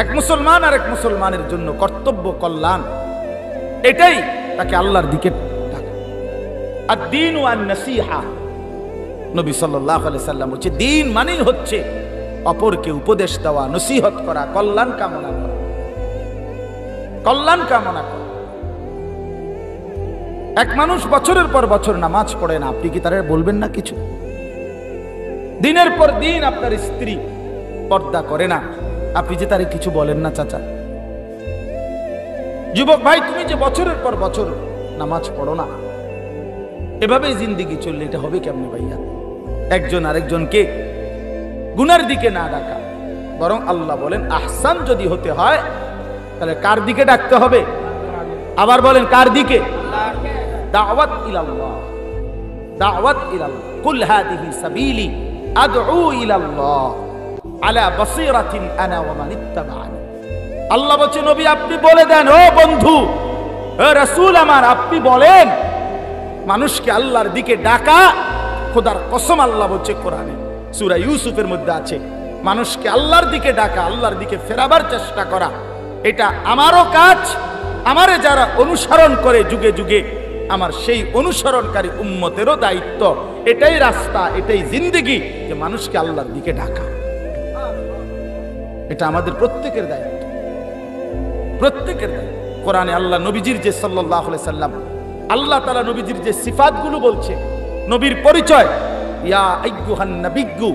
এক মুসলমান আর এক মুসলমানের জন্য কর্তব্য কল্যাণ, এটাই তাকে আল্লাহর দিকে ডাকা। আদ-দীনু আন-নাসীহা, নবী সাল্লাল্লাহু আলাইহি সাল্লাম বলছে দ্বীন মানেই হচ্ছে অপরকে উপদেশ দেওয়া, নসিহত করা, কল্যাণ কামনা করা, কল্যাণ কামনা করা। এক মানুষ বছরের পর বছর নামাজ পড়ে না, আপনি কি তারা বলবেন না কিছু? দিনের পর দিন আপনার স্ত্রী পর্দা করে না, আপনি যে তারে কিছু বলেন না? চাচা, যুবক ভাই, তুমি যে বছরের পর বছর নামাজ পড়ো না, এভাবেই জিন্দেগি চললে এটা হবে কেমনে ভাইয়া? একজন আরেকজনকে গুনার দিকে না ডাকা, বরং আল্লাহ বলেন আহসান যদি হতে হয় তাহলে কার দিকে ডাকতে হবে? আবার বলেন কার দিকে? দাওয়াত ইলাল্লাহ, দাওয়াত ইলাল্লাহ। কুল হাদিহি সাবিলি আদউ ইলাল্লাহ আলা বাসীরাতিন আনা ওয়া মান ইত্তাবা'আনি। আল্লাহ বলছে নবী আপনি বলে দেন, ও বন্ধু, ও রাসূল আমার, আপনি বলেন মানুষকে আল্লাহর দিকে ডাকা। খোদার কসম আল্লাহ বলছে কোরআনে, সূরা ইউসুফের মধ্যে আছে, মানুষকে আল্লাহর দিকে ডাকা, আল্লাহর দিকে ফেরাবার চেষ্টা করা, এটা আমারও কাজ। আমারে যারা অনুসরণ করে যুগে যুগে, আমার সেই অনুসরণকারী উম্মতেরও দায়িত্ব। এটাই রাস্তা, এটাই জিন্দেগি, যে মানুষকে আল্লাহর দিকে ডাকা। এটা আমাদের প্রত্যেকের দায়িত্ব, প্রত্যেকের দায়িত্ব। কোরআনে আল্লাহ নবীজির যে সাল্লাল্লাহু আলাইহি সাল্লাম, আল্লাহ তাআলা নবীজির যে সিফাতগুলো বলছে, নবীর পরিচয়, ইয়া আইয়ুহান নাবিয়্যু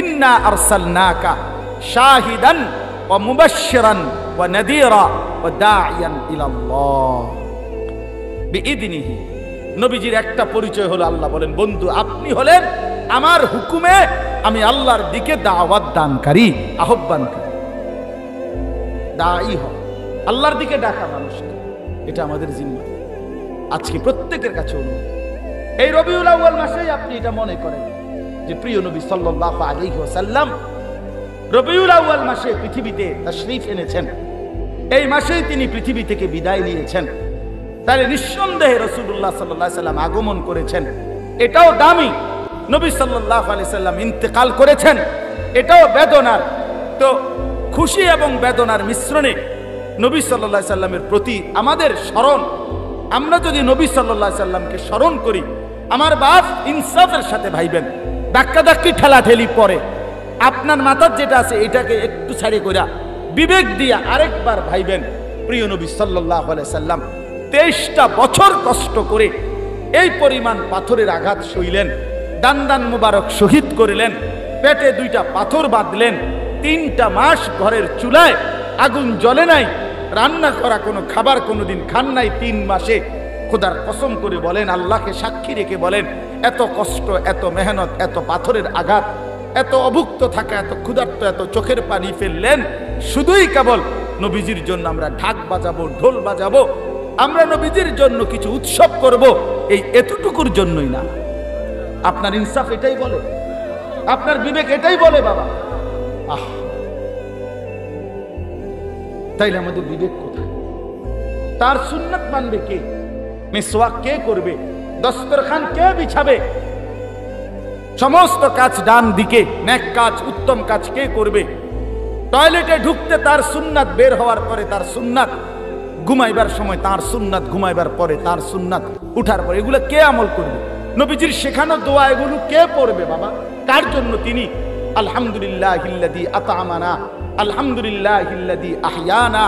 ইন্না আরসালনাকা শাহিদান ওয়া মুবাশশিরান ওয়া নাযীরা ওয়া দাঈয়ান ইলাল্লাহ বিইذনিহি। নবীজির একটা পরিচয় হলো, আল্লাহ বলেন বন্ধু আপনি হলেন আমার হুকুমে আমি আল্লাহর দিকে দাওয়াত দানকারী, আহ্বানকারী। দাঈ হও, আল্লাহর দিকে ডাকা মানুষকে, এটা আমাদের জিম্মা। আজকে প্রত্যেকের কাছে অনুরোধ, এই রবিউল আউয়াল মাসেই আপনি এটা মনে করেন যে প্রিয় নবী সাল্লাল্লাহু আলাইহি ওয়াসাল্লাম রবিউল আউয়াল মাসে পৃথিবীতে তাশরীফ এনেছেন, এই মাসেই তিনি পৃথিবী থেকে বিদায় নিয়েছেন। তাহলে নিঃসন্দেহে রাসূলুল্লাহ সাল্লাল্লাহু আলাইহি সাল্লাম আগমন করেছেন, এটাও দামি। নবী সাল্লাল্লাহু আলাইহি সাল্লাম ইন্তেকাল করেছেন, এটাও বেদনার। তো খুশি এবং বেদনার মিশ্রণে নবী সাল্লাল্লাহু আলাইহি সাল্লামের প্রতি আমাদের স্মরণ, আমরা যদি নবী সাল্লাল্লাহু আলাইহি সাল্লামকে স্মরণ করি, আমার বাপ ইনসাফের সাথে ভাইবেন, ধাক্কাধাক্কি ঠেলাঠেলি পরে আপনার মাথার যেটা আছে এটাকে একটু ছাড়ে কইরা বিবেক দিয়া আরেকবার ভাইবেন। প্রিয় নবী সাল্লাল্লাহু আলাইহি সাল্লাম 23টা বছর কষ্ট করে এই পরিমাণ পাথরের আঘাত সইলেন, দান মুবারক শহীদ করিলেন, পেটে 2টা পাথর বাঁধলেন, 3টা মাস ঘরের চুলায় আগুন জ্বলে নাই, রান্না করা কোনো খাবার কোনোদিন খান নাই 3 মাসে। খোদার কসম করে বলেন, আল্লাহকে সাক্ষী রেখে বলেন, এত কষ্ট, এত মেহনত, এত পাথরের আঘাত, এত অভুক্ত থাকা, এত ক্ষুধার্ত, এত চোখের পানি ফেললেন শুধুই কেবল নবীজির জন্য আমরা ঢাক বাজাবো, ঢোল বাজাবো, আমরা নবীজির জন্য কিছু উৎসব করব, এই এতটুকুর জন্যই না। আপনার ইনসাফ এটাই বলে, আপনার বিবেক এটাই বলে বাবা। আহ, তাইলে আমাদের বিবেক কোথায়? তার সুন্নাত মানবে কে? মিসওয়াক কে করবে? দস্তরখান কে বিছাবে? সমস্ত কাজ ডান দিকে, নেক কাজ, উত্তম কাজ কে করবে? টয়লেটে ঢুকতে তার সুন্নাত, বের হওয়ার পরে তার সুন্নাত, ঘুমাইবার সময় তার সুন্নাত, ঘুমাইবার পরে তার সুন্নাত, উঠার পরে, এগুলো কে আমল করবে? নবীজির শেখানো দোয়া এগুলো কে পড়বে বাবা? কার জন্য তিনি আলহামদুলিল্লাহিল্লাযী আত'আমানা, আলহামদুলিল্লাহিল্লাযী আহইয়ানা,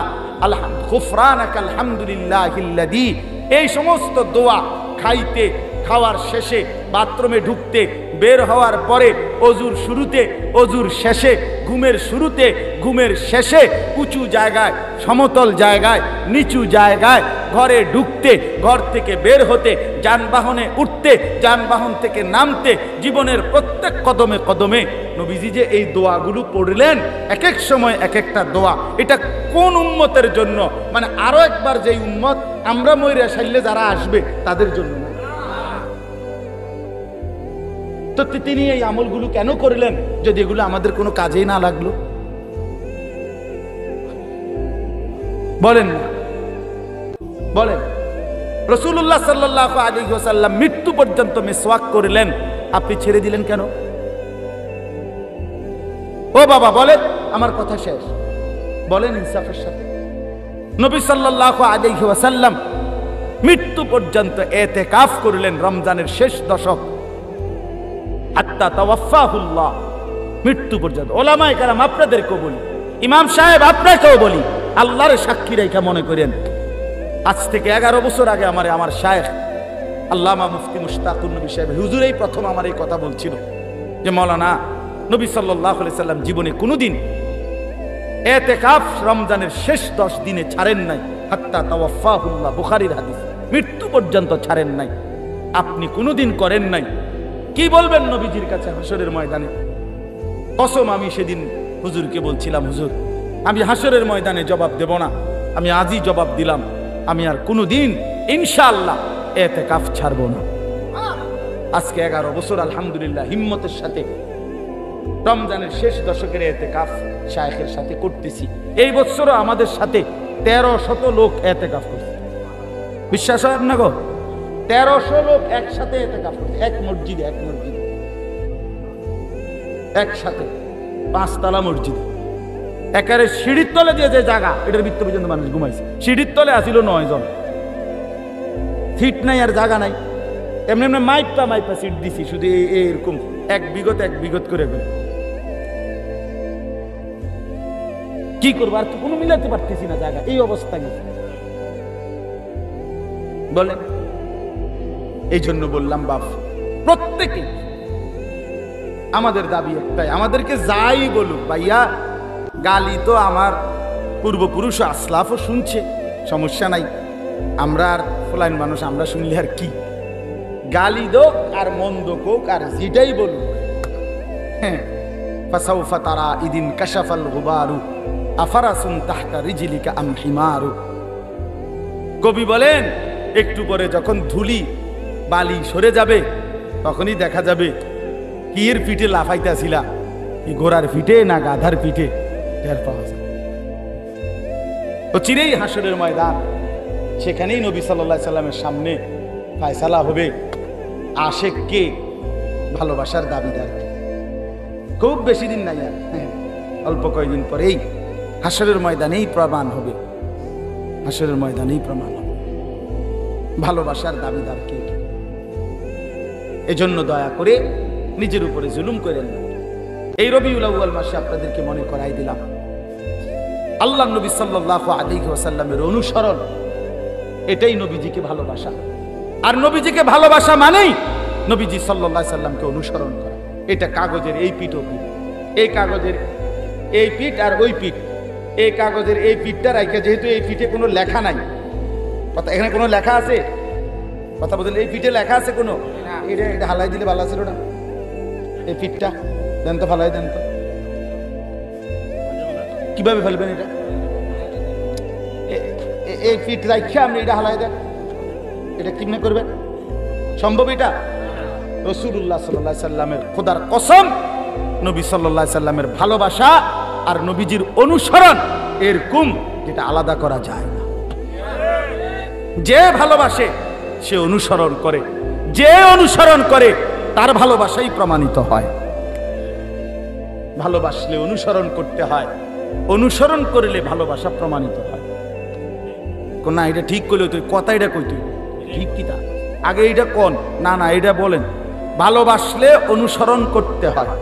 গুফরানাকা আলহামদুলিল্লাহিল্লাযী, এই সমস্ত দোয়া খাইতে, খাওয়ার শেষে, বাথরুমে ঢুকতে, বের হওয়ার পরে, অজুর শুরুতে, অজুর শেষে, ঘুমের শুরুতে, ঘুমের শেষে, উঁচু জায়গায়, সমতল জায়গায়, নিচু জায়গায়, ঘরে ঢুকতে, ঘর থেকে বের হতে, যানবাহনে উঠতে, যানবাহন থেকে নামতে, জীবনের প্রত্যেক কদমে কদমে নবীজি যে এই দোয়াগুলো পড়লেন, এক এক সময় এক একটা দোয়া, এটা কোন উম্মতের জন্য? মানে আরো একবার যে উম্মত আমরা মইরা সাইলে যারা আসবে তাদের জন্য না। তো তিনি এই আমলগুলো কেন করলেন যদি এগুলো আমাদের কোনো কাজেই না লাগলো? বলেন না, বলেন। রাসূলুল্লাহ সাল্লাল্লাহু আলাইহি ওয়াসাল্লাম মৃত্যু পর্যন্ত মিসওয়াক করলেন, আপনি ছেড়ে দিলেন কেন? ও বাবা বলেন, আমার কথা শেষ, বলেন ইনসাফের সাথে। নবী সাল্লাল্লাহু আলাইহি ওয়াসাল্লাম মৃত্যু পর্যন্ত ইতিকাফ করলেন রমজানের শেষ দশক, হাত্তা তাওয়াফাহুল্লাহ, মৃত্যু পর্যন্ত। ওলামায়ে কেরাম আপনাদেরকেও বলি, ইমাম সাহেব আপনাকেও বলি, আল্লাহর সাক্ষী রেখে মনে করেন, আজ থেকে 11 বছর আগে আমার শায়েখ আল্লামা মুফতি মুশতাকুর নবী সাহেব হুজুর এই প্রথম আমার এই কথা বলছিল যে মাওলানা, নবী সাল্লাল্লাহু আলাইহি সাল্লাম জীবনে কোনোদিন ইতিকাফ রমজানের শেষ 10 দিনে ছাড়েন নাই, হাত্তা তাওয়াফাহুল্লাহ, বুখারীর হাদিস, মৃত্যু পর্যন্ত ছাড়েন নাই। আপনি কোনোদিন করেন নাই, কি বলবেন নবীজির কাছে হাসরের ময়দানে? কসম, আমি সেদিন হুজুরকে বলছিলাম, হুজুর আমি হাসরের ময়দানে জবাব দেব না, আমি আজই জবাব দিলাম, আমি আর কোনোদিন ইনশাআল্লাহ ইতিকাফ ছাড়ব না। আজকে 11 বছর আলহামদুলিল্লাহ হিম্মতের সাথে রমজানের শেষ দশকের ইতিকাফ শায়েখের সাথে করতেছি। এই বছরও আমাদের সাথে 1300 লোক ইতিকাফ করছে। বিশ্বাস হয় আপনাকে? 1300 লোক একসাথে ইতিকাফ করছে, এক মসজিদে একসাথে, 5 তলা মসজিদে। একেবারে সিঁড়ির তলে দিয়ে যে জায়গা, এটার ভিতর পর্যন্ত মানুষ ঘুমাইছে। সিঁড়ির তলে আসিল 9 জন, সিট নাই আর জায়গা নাই, এমনি এমনি মাইপা সিট দিছি, শুধু এরকম এক বিগত করে গেল। কি করবো, আর তো কোনো মিলাতে পারতেছি না জায়গা, এই অবস্থা গেছে। বলেন, এই জন্য বললাম বাপ, প্রত্যেকে আমাদের দাবি একটাই, আমাদেরকে যাই বলুক ভাইয়া, গালি তো আমার পূর্বপুরুষ আসলাফও শুনছে, সমস্যা নাই, আমরা আর ফলাইন মানুষ, আমরা শুনলে আর কি, গালি দোক আর মন্দ কোক আর যেটাই বলুক, হ্যাঁ, ফাসাউফা তারা ইদিন কাশাফাল গুবারু আফারাসুন তাহতা রিজলিকা আম হিমারু। কবি বলেন, একটু পরে যখন ধুলি বালি সরে যাবে, তখনই দেখা যাবে কি এর পিঠে লাফাইতেছিলা, কি ঘোড়ার পিঠে না গাধার পিঠে, টের পাওয়া যায়। তো চিরেই হাসরের ময়দান, সেখানেই নবী সাল্লাল্লাহু আলাইহি সাল্লামের সামনে ফয়সালা হবে আশেক কে, ভালোবাসার দাবিদার কে। খুব বেশি দিন নাই আর, অল্প কয়েকদিন পরেই হাসরের ময়দানেই প্রমাণ হবে, হাসরের ময়দানেই প্রমাণ হবে ভালোবাসার দাবিদার কে। এজন্য দয়া করে নিজের উপরে জুলুম করেন না। এই রবিউল আউয়াল মাসে আপনাদেরকে মনে করাই দিলাম, আল্লাহ নবী সাল্লাল্লাহু আলাইহি ওয়াসাল্লামের অনুসরণ, এটাই নবীজিকে ভালোবাসা। আর নবীজিকে ভালোবাসা মানেই নবীজি সাল্লাল্লাহু আলাইহি সাল্লামকে অনুসরণ করা। এটা কাগজের এই পিঠ ও পিঠ, এই কাগজের এই পিঠ আর ওই পিঠ, এই কাগজের এই পিঠটা রাখে, যেহেতু এই পিঠে কোনো লেখা নাই, কথা এখানে কোনো লেখা আছে, কথা বলতে এই পিঠে লেখা আছে কোনো, এটা হালাই দিলে ভালো ছিল না, এই পিঠটা দেন তো, ফালাই দেন তো। কিভাবে ফেলবেন এটা? এই পিঠ রাখে আপনি এটা হালাই দেন, এটা কিভাবে করবেন? সম্ভব এটা? রাসূলুল্লাহ সাল্লাল্লাহু আলাইহি সাল্লামের খোদার কসম, নবী সাল্লাল্লাহু আলাইহি সাল্লামের ভালোবাসা আর নবীজির অনুসরণ এরকম, যেটা আলাদা করা যায় না। যে ভালোবাসে সে অনুসরণ করে, যে অনুসরণ করে তার ভালোবাসাই প্রমাণিত হয়। ভালোবাসলে অনুসরণ করতে হয়, অনুসরণ করলে ভালোবাসা প্রমাণিত হয়। না এটা ঠিক করলে তুই কথা, এটা কই তুই ঠিক কি তা আগে এইটা কোন, না না এটা বলেন, ভালোবাসলে অনুসরণ করতে হয়,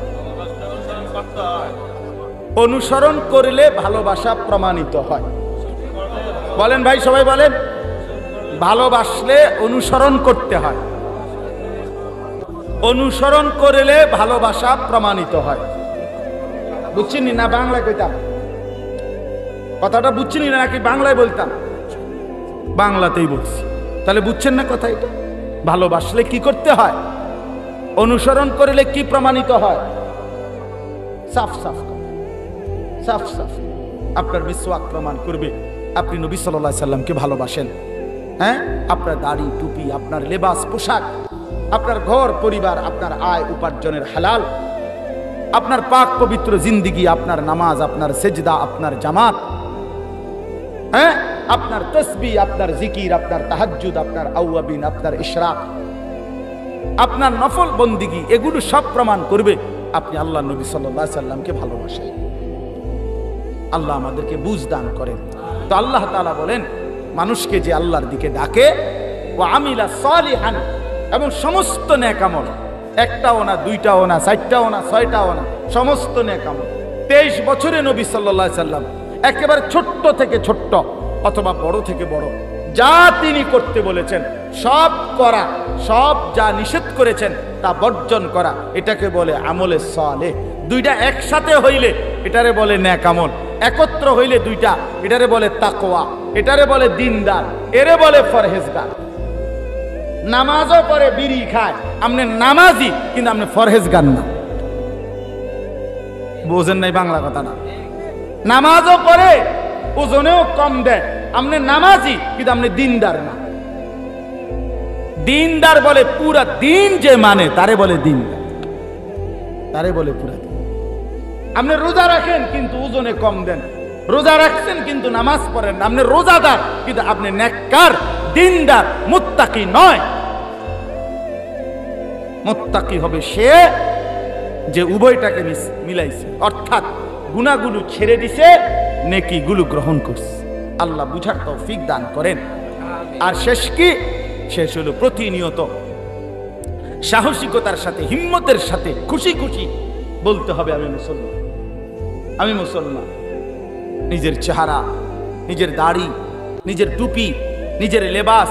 অনুসরণ করলে ভালোবাসা প্রমাণিত হয়। বলেন ভাই, সবাই বলেন, ভালোবাসলে অনুসরণ করতে হয়, অনুসরণ করলে ভালোবাসা প্রমাণিত হয়। বুঝছেন না? বাংলায় কইতাম কথাটা, বুঝছেন না নাকি বাংলায় বলতাম? বাংলাতেই বলছি, তাহলে বুঝছেন না কথা? এটা ভালোবাসলে কি করতে হয়, অনুসরণ করলে কি প্রমাণিত হয়? সাফ সাফ সাফ সাফ আপনার মিসওয়াক প্রমাণ করবে আপনি নবী সাল্লাল্লাহু আলাইহি সাল্লামকে ভালোবাসেন। হ্যাঁ, আপনার দাড়ি টুপি, আপনার লেবাস পোশাক, আপনার ঘর পরিবার, আপনার আয় উপার্জনের হালাল, আপনার পাক পবিত্র জিন্দিগি, আপনার নামাজ, আপনার সেজদা, আপনার জামাত, হ্যাঁ, আপনার তসবিহ, আপনার জিকির, আপনার তাহাজ্জুদ, আপনার আওয়াবিন, আপনার ইশরাক, আপনার নফল বন্দিগি, এগুলো সব প্রমাণ করবে আপনি আল্লাহ নবী সাল্লাল্লাহু আলাইহি সাল্লামকে ভালোবাসেন। আল্লাহ আমাদেরকে বুঝ দান করেন। তো আল্লাহ তাআলা বলেন, মানুষকে যে আল্লাহর দিকে ডাকে, ওয়া আমিলা সালিহান, এবং সমস্ত নেক আমল, একটাও না, দুইটাও না, চারটাও না, ছয়টাও না, সমস্ত নেক আমল। 23 বছরে নবী সাল্লাল্লাহু আলাইহি সাল্লাম একেবারে ছোট্ট থেকে ছোট্ট অথবা বড় থেকে বড় যা তিনি করতে বলেছেন সব করা, সব যা নিষেধ করেছেন তা বর্জন করা, এটাকে বলে আমলে সালেহ। দুইটা একসাথে হইলে এটারে বলে নেক আমল, একত্র হইলে দুইটা এটারে বলে তাকওয়া, এটারে বলে দিনদার, এরে বলে ফরহেজগার। নামাজও পড়ে বিড়ি খায়, আপনি নামাজি কিন্তু আপনি ফরহেজগার না। বোঝেন নাই বাংলা কথা না? নামাজও পড়ে, ওজনেও কম দেয়, আপনি নামাজি কিন্তু আপনি দিনদার না। দিনদার বলে পুরা দিন যে মানে তারে বলে দিনদার, তারে বলে পুরা দিন। আপনি রোজা রাখেন কিন্তু ওজনে কম দেন, রোজা রাখছেন কিন্তু নামাজ পড়েন না, আপনি রোজাদার কিন্তু আপনি নেককার, দিনদার, মুত্তাকি নয়। মুত্তাকি হবে সে যে উভয়টাকে মিলাইছে, অর্থাৎ গুনাহগুলো ছেড়ে দিছে, নেকিগুলো গ্রহণ করছে। আল্লাহ বুঝার তৌফিক দান করেন। আর শেষ কি? শেষ হলো প্রতিনিয়ত সাহসিকতার সাথে, হিম্মতের সাথে, খুশি খুশি বলতে হবে আমি মুসলমান, আমি মুসলমান। নিজের চেহারা, নিজের দাড়ি, নিজের টুপি, নিজের লেবাস,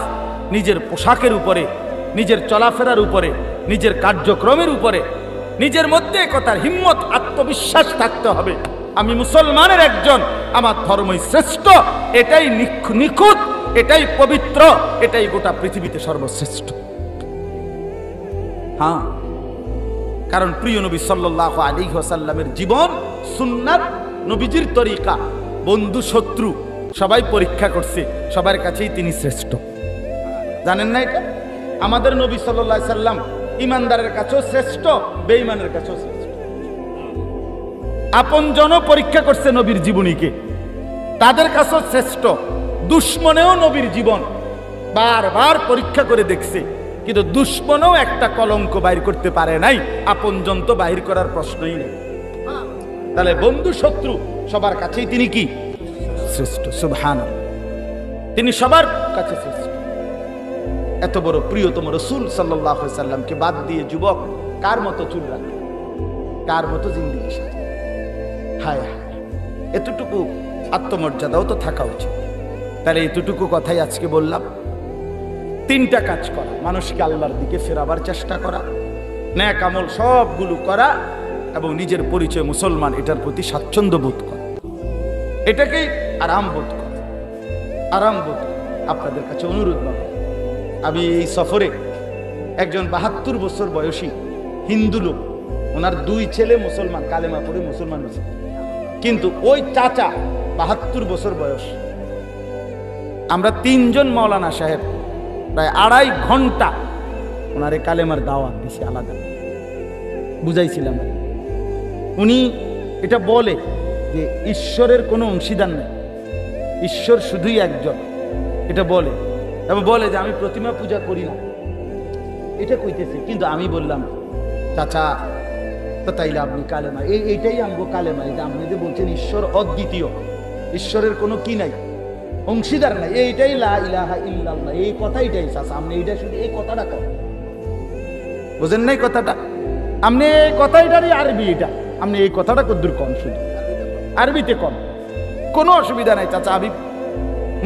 নিজের পোশাকের উপরে, নিজের চলাফেরার উপরে, নিজের কার্যক্রমের উপরে নিজের মধ্যে কথার হিম্মত, আত্মবিশ্বাস থাকতে হবে। আমি মুসলমানের একজন, আমার ধর্মই শ্রেষ্ঠ, এটাই নিখুঁত, এটাই পবিত্র, এটাই গোটা পৃথিবীতে সর্বশ্রেষ্ঠ। হ্যাঁ, কারণ প্রিয় নবী সাল্লাল্লাহু আলাইহি ওয়াসাল্লামের জীবন, সুন্নাত, নবীজির তরিকা, বন্ধু শত্রু সবাই পরীক্ষা করছে, সবার কাছেই তিনি শ্রেষ্ঠ। জানেন না এটা? আমাদের নবী সাল্লাল্লাহু আলাইহি সাল্লাম ইমানদারের কাছেও শ্রেষ্ঠ, বেঈমানের কাছেও শ্রেষ্ঠ। আপনজনও পরীক্ষা করছে নবীর জীবনীকে, তাদের কাছেও শ্রেষ্ঠ। দুশ্মনেও নবীর জীবন বারবার পরীক্ষা করে দেখছে, কিন্তু দুশ্মনও একটা কলঙ্ক বাইর করতে পারে নাই, আপনজন তো বাইর করার প্রশ্নই নেই। তাহলে বন্ধু শত্রু সবার কাছেই তিনি কি? শ্রেষ্ঠ। সুবহানাল্লাহ, তিনি সবার কাছে শ্রেষ্ঠ। এত বড় প্রিয়তম রাসূল সাল্লাল্লাহু আলাইহি সাল্লামকে বাদ দিয়ে যুবক কার মতো চুল রাখে, কার মতো জিন্দেগি সাজে? হায় হায়, এতটুকু আত্মমর্যাদাও তো থাকা উচিত। তাহলে এতটুকু কথাই আজকে বললাম। 3টা কাজ করা, মানুষকে আল্লাহর দিকে ফেরাবার চেষ্টা করা, নেক আমল সবগুলো করা, এবং নিজের পরিচয় মুসলমান এটার প্রতি স্বাচ্ছন্দ্য বোধ করা, এটাকেই আরাম বোধ করা। আরাম বোধ আপনাদের কাছে অনুরোধ বাবা, আমি এই সফরে একজন 72 বছর বয়সী হিন্দু লোক, ওনার 2 ছেলে মুসলমান, কালেমা পড়ে মুসলমান হয়েছে, কিন্তু ওই চাচা 72 বছর বয়স। আমরা 3 জন মাওলানা সাহেব প্রায় 2.5 ঘন্টা ওনারে কালেমার দাওয়াত দিছি, আলাদা বুঝাইছিলাম। উনি এটা বলে যে ঈশ্বরের কোনো অংশীদার নেই, ঈশ্বর শুধুই একজন, এটা বলে, এবং বলে যে আমি প্রতিমা পূজা করি না, এটা কইতেছে। কিন্তু আমি বললাম, চাচা তো তাইলে আপনি কালেমা, এইটাই আমগো কালেমা, এই যে আপনি যে বলছেন ঈশ্বর অদ্বিতীয়, ঈশ্বরের কোনো কি নাই, অংশীদার নাই, এইটাই লা ইলাহা ইল্লাল্লাহ, এই কথাইটাই চাচা, আপনি এইটা শুধু এই কথাটা কর, বুঝেন নাই কথাটা? আপনি এই কথাটারই আরবি, এটা আপনি এই কথাটা কদ্দুর কম, শুধু আরবিতে কম, কোনো অসুবিধা নাই চাচা। আমি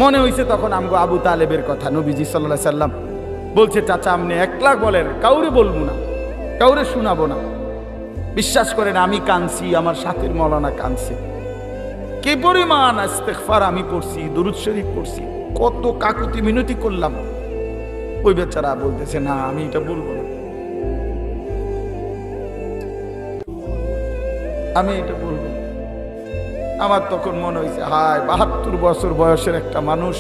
মনে হয়েছে তখন আমগো আবু তালেবের কথা, নবীজি সাল্লাল্লাহু আলাইহি সাল্লাম বলছে, চাচা আপনি একলা বলেন, কাউরে বলবো না, কাউরে শোনাবো না। বিশ্বাস করেন আমি কাঁদছি, আমার সাথের মাওলানা কাঁদছে, কে পরিমাণ ইস্তেগফার আমি পড়ছি, দুরূদ শরীফ পড়ছি, কত কাকুতি মিনতি করলাম। ওই বেচারা বলতেছে না আমি এটা বলবো না, আমি এটা বলবো না। আমার তখন মনে হয়েছে, হায় 72 বছর বয়সের একটা মানুষ,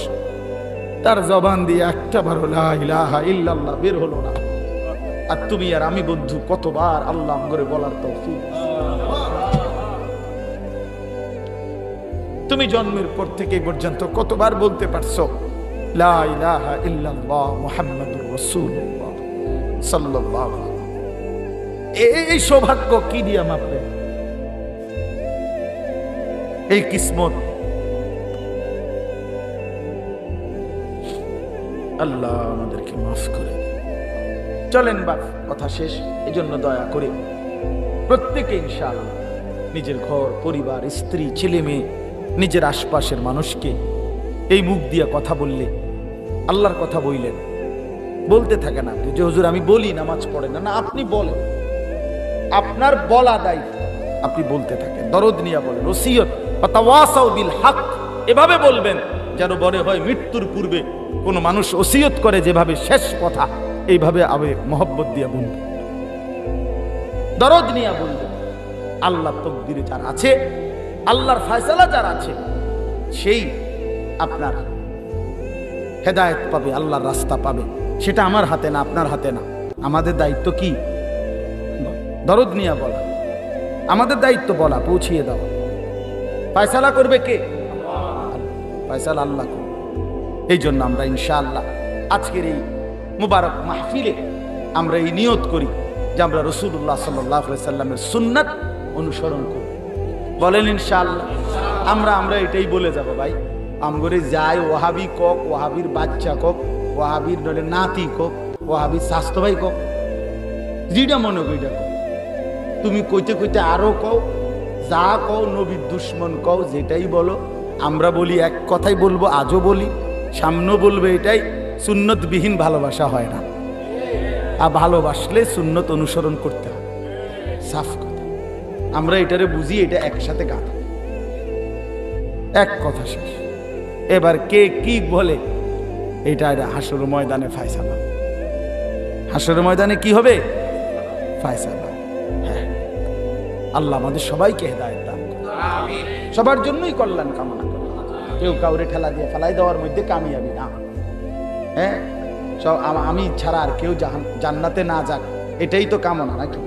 তার জবান দিয়ে একটা বার লা ইলাহা ইল্লাল্লাহ বের হলো না। আর তুমি আর আমি বন্ধু কতবার আল্লাহ করে বলার তৌফিক। তুমি জন্মের পর থেকে পর্যন্ত কতবার বলতে পারছো লা ইলাহা ইল্লাল্লাহ মুহাম্মাদুর রাসূলুল্লাহ সাল্লাল্লাহু আলাইহি ওয়াসাল্লাম। এই সৌভাগ্য কি দিয়া মাপবে? এই কিসমত আল্লাহ আমাদেরকে মাফ করে দেন। চলেন বাপ, কথা শেষ। এই জন্য দয়া করে প্রত্যেকে ইনশাআল্লাহ নিজের ঘর, পরিবার, স্ত্রী, ছেলে মেয়ে, নিজের আশপাশের মানুষকে এই মুখ দিয়ে কথা বললে, আল্লাহর কথা বললেন, বলতে থাকেন আপনি যে হুজুর আমি বলি নামাজ পড়েন না, আপনি বলেন, আপনার বলা দায়িত্ব, আপনি বলতে থাকেন, দরদ নিয়ে বলেন, ওসিয়ত ওয়াতাওয়াসাউ বিল হক, এভাবে বলবেন যেন মনে হয় মৃত্যুর পূর্বে কোন মানুষ ওসিয়ত করে যেভাবে শেষ কথা, এইভাবে আবেগ মহব্বত দিয়ে বলবেন, দরদ নিয়ে বলবেন। আল্লাহ তকদিরে যার আছে, আল্লাহর ফয়সালা যার আছে, সেই আপনার হেদায়েত পাবে, আল্লাহর রাস্তা পাবে। সেটা আমার হাতে না, আপনার হাতে না। আমাদের দায়িত্ব কি? দরদ নিয়ে বলা। আমাদের দায়িত্ব বলা, পৌঁছিয়ে দেওয়া। ফয়সালা করবে কে? ফয়সালা আল্লাহ করবে। এই জন্য আমরা ইনশাআল্লাহ আজকের এই মুবারক মাহফিলে আমরা এই নিয়ত করি যে আমরা রাসূলুল্লাহ সাল্লাল্লাহু আলাইহি সাল্লামের সুন্নাত অনুসরণ করি। বলেন ইনশাআল্লাহ। আমরা এটাই বলে যাব ভাই। আমগরে যাই ওয়াহাবি কক, ওয়াহাবির বাচ্চা কক, ওয়াহাবির নলে নাতি কক, ওয়াহাবির স্বাস্থ্য ভাই কক, যেটা মনে কইটা কক। তুমি কইতে কইতে আরো কও, যা কও, নবীর দুশ্মন কও, যেটাই বলো। আমরা বলি এক কথাই বলবো, আজও বলি, সামনেও বলবে, এটাই সুন্নতবিহীন ভালোবাসা হয় না। আর ভালোবাসলে সুন্নত অনুসরণ করতে হবে, সাফ কথা। আমরা এটারে বুঝি, এটা একসাথে গাঁথা, এক কথা শেষ। এবার কে কি বলে এটা হাসর ময়দানে ফায়সালা। হাসর ময়দানে কি হবে? ফায়সালা। হ্যাঁ, আল্লাহ আমাদের সবাইকে হেদায়েত দান করুন। আমিন। সবার জন্যই কল্যাণ কামনা করি। কেউ কাউরে ঠেলা দিয়ে ফেলাই দেওয়ার মধ্যে কামিয়াবি না। হ্যাঁ, সব আমি ছাড়া আর কেউ জান্নাতে না যাক, এটাই তো কামনা নাকি?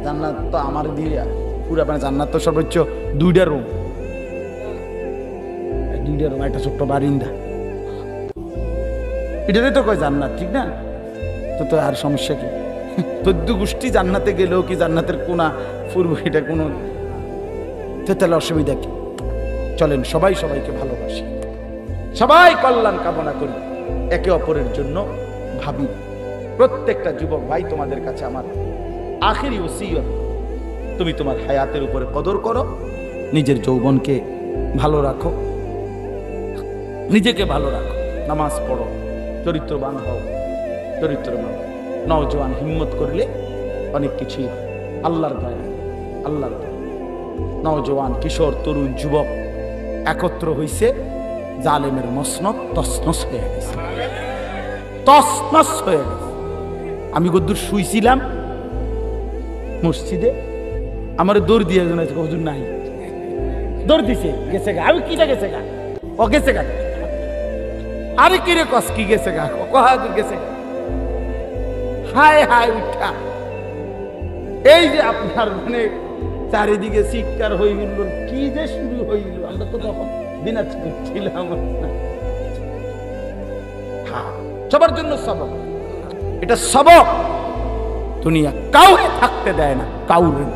জান্নাত তো আমার দিয়ে পুরো, মানে জান্নাত তো সর্বোচ্চ 2টা রুম, 2টা রুম, একটা ছোট্ট বারিন্দা, এটাতে তো কয় জান্নাত, ঠিক না? তো আর সমস্যা কি? 14 গোষ্ঠী জান্নাতে গেলেও কি জান্নাতের কোনা পূর্ব, এটা কোনো, তাহলে অসুবিধা কি? চলেন সবাই সবাইকে ভালোবাসি, সবাই কল্যাণ কামনা করি, একে অপরের জন্য ভাবি। প্রত্যেকটা যুবক ভাই, তোমাদের কাছে আমার আখিরি ওসিয়ত, তুমি তোমার হায়াতের উপরে কদর করো, নিজের যৌবনকে ভালো রাখো, নিজেকে ভালো রাখো, নামাজ পড়ো, চরিত্রবান হও, চরিত্রবান নওজোয়ান হিম্মত করলে অনেক কিছুই আল্লাহর দয়া, আল্লাহর দয়া। নওজোয়ান, কিশোর, তরুণ, যুবক একত্র হইছে, জালেমের মসনদ তসনস হয়ে গেছে, তসনস হয়ে গেছে। আমি গদ্দুর শুইছিলাম মসজিদে, আমার দৌড় দিয়ে হুজুর নাই, দৌড় দিছে, গেছে গা। আমি কিটা গেছে গা? ও গেছে গা। আরে কিরে কস কি গেছে গা? গেছে গা। হায় হায় উঠা, এই যে আপনার মানে চারিদিকে চিৎকার হয়ে গেল, কি যে শুরু হইল। আমরা তো তখন দিনাজপুর ছিলাম। সবার জন্য সবক, এটা সবক। দুনিয়া কাউকে থাকতে দেয় না, কাউরে।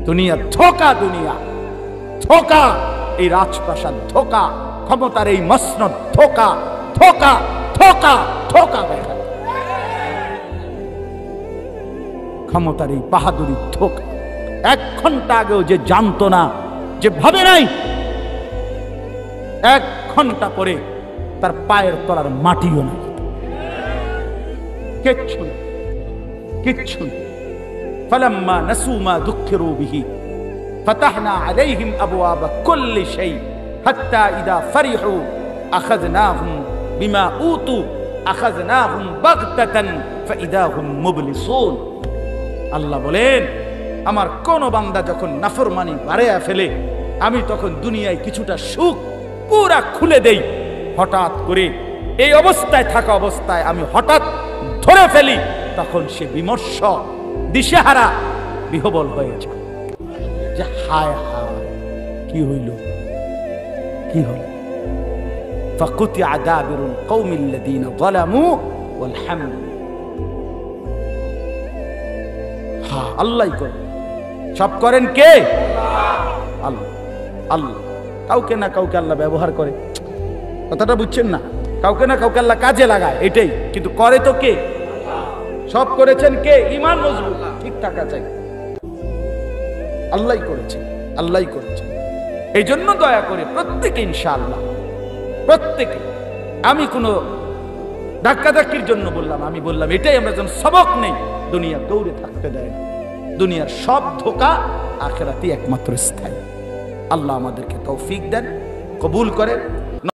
দুনিয়া ধোকা, দুনিয়া ধোকা, এই রাজপ্রাসাদ ধোকা, ক্ষমতার এই মসনদ ধোকা, ধোকা, ধোকা, ধোকা। দেখা ক্ষমতার এই বাহাদুরি ধোকা। 1 ঘন্টা আগেও যে জানতো না, যে ভাবে নাই, 1 ঘন্টা পরে তার পায়ের তলার মাটিও নাই, কিচ্ছু না, কিচ্ছু না। ফালাম্মা নাসু মা যুকিরু বিহি ফাতাহনা আলাইহিম আবওয়াবা কুল্লি শাই হাত্তা ইযা ফারিহু আখাযনাহুম বিমা উতু আখাযনাহুম বাগতাতান ফাইদা হুম মুবলিসুন। আল্লাহ বলেন, আমার কোন বান্দা যখন নাফরমানি বাড়ায়া ফেলে, আমি তখন দুনিয়ায় কিছুটা সুখ পুরা খুলে দেই। হঠাৎ করে এই অবস্থায় থাকা অবস্থায় আমি হঠাৎ ধরে ফেলি, তখন সে বিমর্ষ, দিশেহারা, বিহবল হয়ে যায়। যে হায় হায়, কি হইল, কি হল? ফাকুতিয়া দাবিরুল কওমিল্লাযীনা যালামু ওয়াল হামদ। হ্যাঁ, আল্লাহই করে। সব করেন কে? আল্লাহ। আল্লাহ কাউকে না কাউকে আল্লাহ ব্যবহার করে, কথাটা বুঝছেন না? কাউকে না কাউকে আল্লাহ কাজে লাগায়, এটাই। কিন্তু করে তো কে? সব করেছেন কে? ঈমান মজবুত ঠিক থাকা চাই, আল্লাহই করেছেন, আল্লাহই করেছেন। এই জন্য দয়া করে প্রত্যেকে ইনশাআল্লাহ, প্রত্যেকে, আমি কোনো ধাক্কাধাক্কির জন্য বললাম, আমি বললাম এটাই আমরা যেন সবক নেই। দুনিয়া দৌড়ে থাকতে দেয় না, দুনিয়ার সব ধোঁকা, আখিরাতই একমাত্র স্থায়ী। আল্লাহ আমাদেরকে তৌফিক দেন, কবুল করেন।